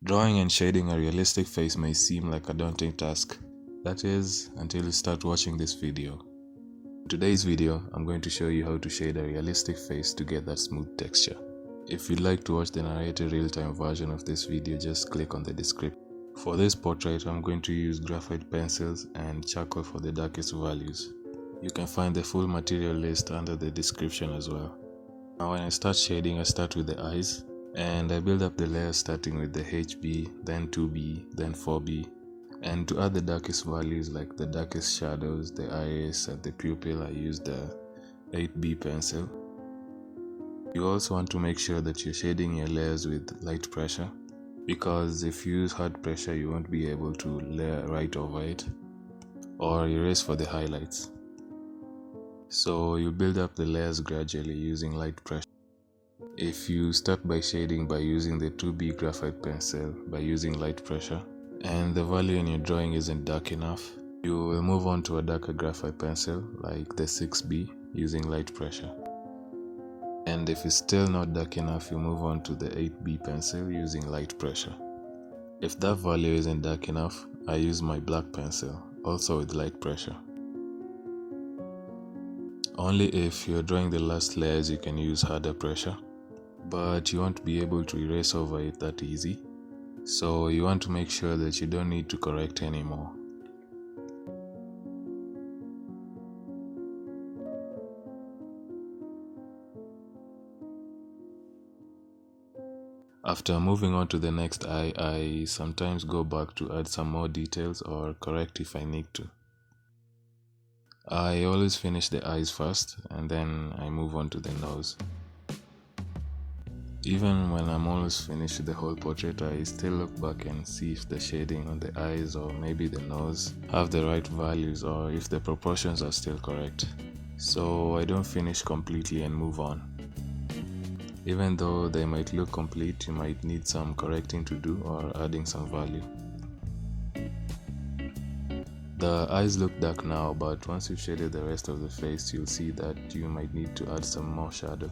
Drawing and shading a realistic face may seem like a daunting task. That is, until you start watching this video. In today's video, I'm going to show you how to shade a realistic face to get that smooth texture. If you'd like to watch the narrated real-time version of this video, just click on the description. For this portrait, I'm going to use graphite pencils and charcoal for the darkest values. You can find the full material list under the description as well. Now when I start shading, I start with the eyes. And I build up the layers starting with the HB, then 2B, then 4B. And to add the darkest values like the darkest shadows, the iris and the pupil, I use the 8B pencil. You also want to make sure that you're shading your layers with light pressure, because if you use hard pressure you won't be able to layer right over it or erase for the highlights. So you build up the layers gradually using light pressure. If you start by shading by using the 2B graphite pencil by using light pressure, and the value in your drawing isn't dark enough, you will move on to a darker graphite pencil like the 6B using light pressure. And if it's still not dark enough, you move on to the 8B pencil using light pressure. If that value isn't dark enough, I use my black pencil, also with light pressure. Only if you're drawing the last layers you can use harder pressure, but you won't be able to erase over it that easy, so you want to make sure that you don't need to correct anymore. After moving on to the next eye, I sometimes go back to add some more details or correct if I need to. I always finish the eyes first and then I move on to the nose. Even when I'm almost finished with the whole portrait, I still look back and see if the shading on the eyes or maybe the nose have the right values or if the proportions are still correct. So I don't finish completely and move on. Even though they might look complete, you might need some correcting to do or adding some value. The eyes look dark now, but once you've shaded the rest of the face, you'll see that you might need to add some more shadow.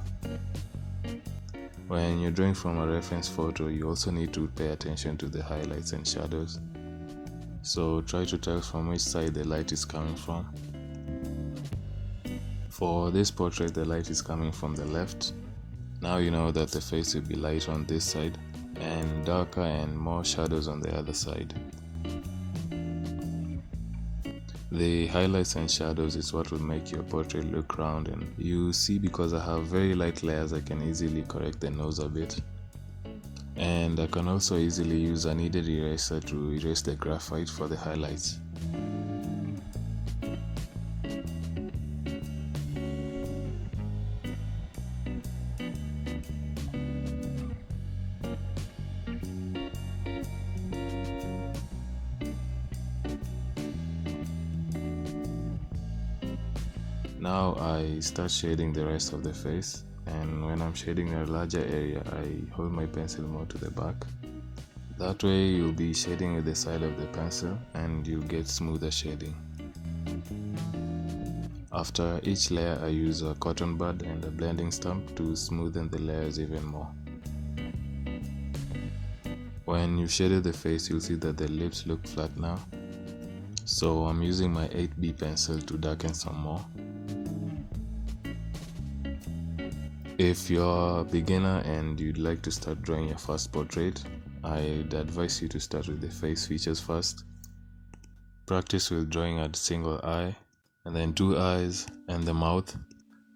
When you're drawing from a reference photo, you also need to pay attention to the highlights and shadows. So try to tell from which side the light is coming from. For this portrait, the light is coming from the left. Now you know that the face will be light on this side and darker and more shadows on the other side. The highlights and shadows is what will make your portrait look round, and you see because I have very light layers I can easily correct the nose a bit. And I can also easily use a kneaded eraser to erase the graphite for the highlights. Now I start shading the rest of the face, and when I'm shading a larger area I hold my pencil more to the back. That way you'll be shading with the side of the pencil and you'll get smoother shading. After each layer I use a cotton bud and a blending stump to smoothen the layers even more. When you've shaded the face, you'll see that the lips look flat now. So I'm using my 8B pencil to darken some more. If you're a beginner and you'd like to start drawing your first portrait, I'd advise you to start with the face features first. Practice with drawing a single eye, and then 2 eyes and the mouth.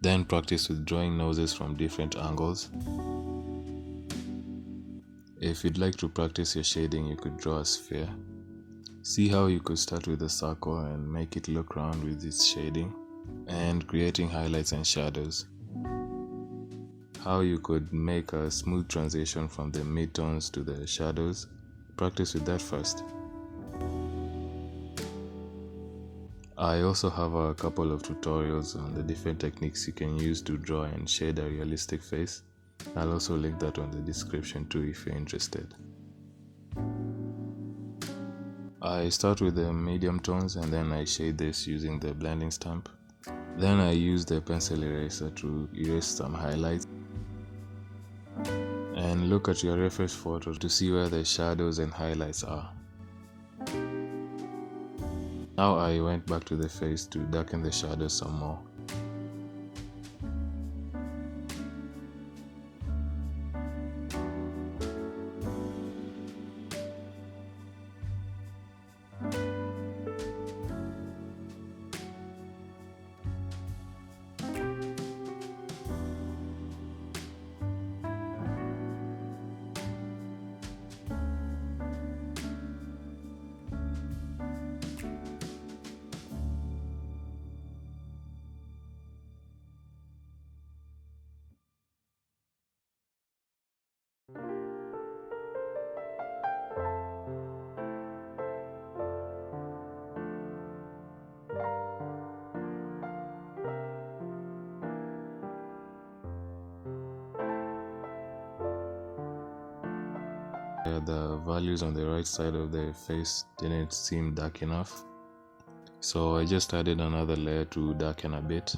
Then practice with drawing noses from different angles. If you'd like to practice your shading, you could draw a sphere. See how you could start with a circle and make it look round with its shading, and creating highlights and shadows. How you could make a smooth transition from the midtones to the shadows. Practice with that first. I also have a couple of tutorials on the different techniques you can use to draw and shade a realistic face. I'll also link that on the description too if you're interested. I start with the medium tones and then I shade this using the blending stump. Then I use the pencil eraser to erase some highlights. and look at your reference photo to see where the shadows and highlights are. Now I went back to the face to darken the shadows some more. The values on the right side of the face didn't seem dark enough, so I just added another layer to darken a bit.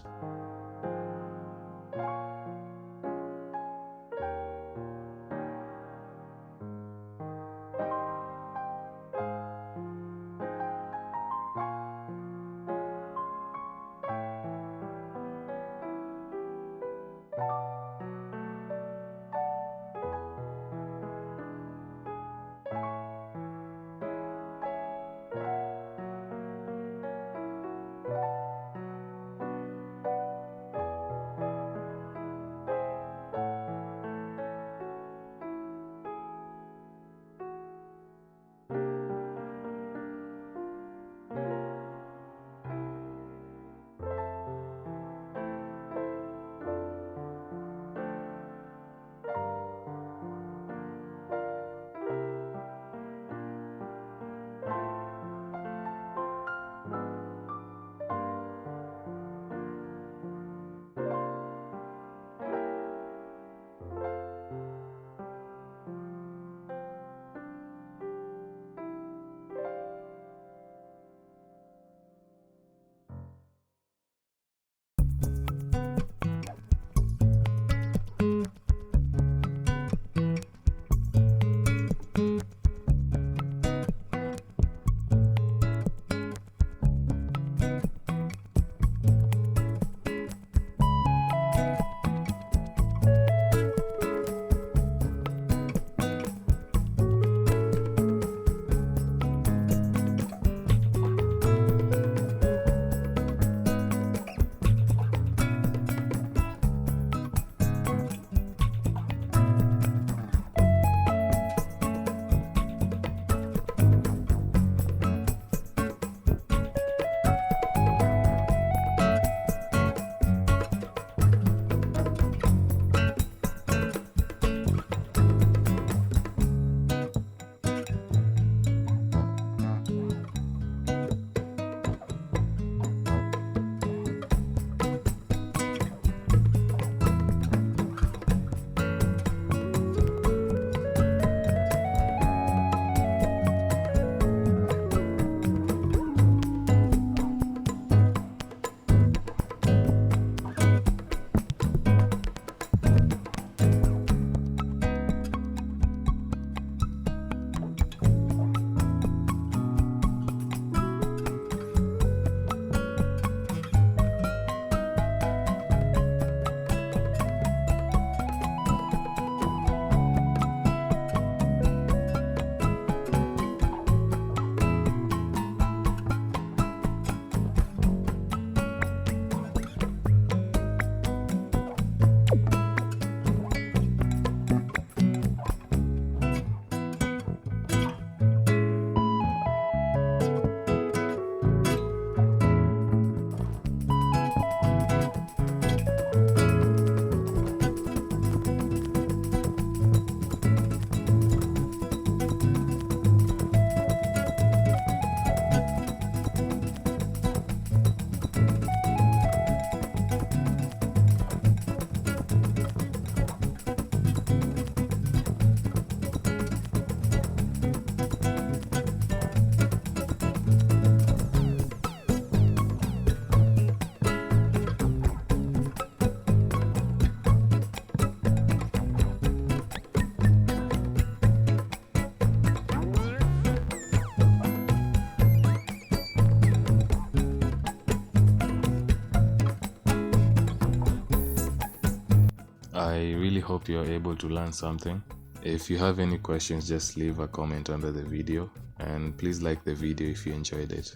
I really hope you're able to learn something. If you have any questions, just leave a comment under the video, and please like the video if you enjoyed it.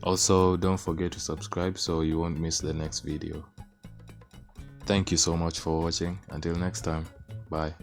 Also, don't forget to subscribe so you won't miss the next video. Thank you so much for watching. Until next time, bye.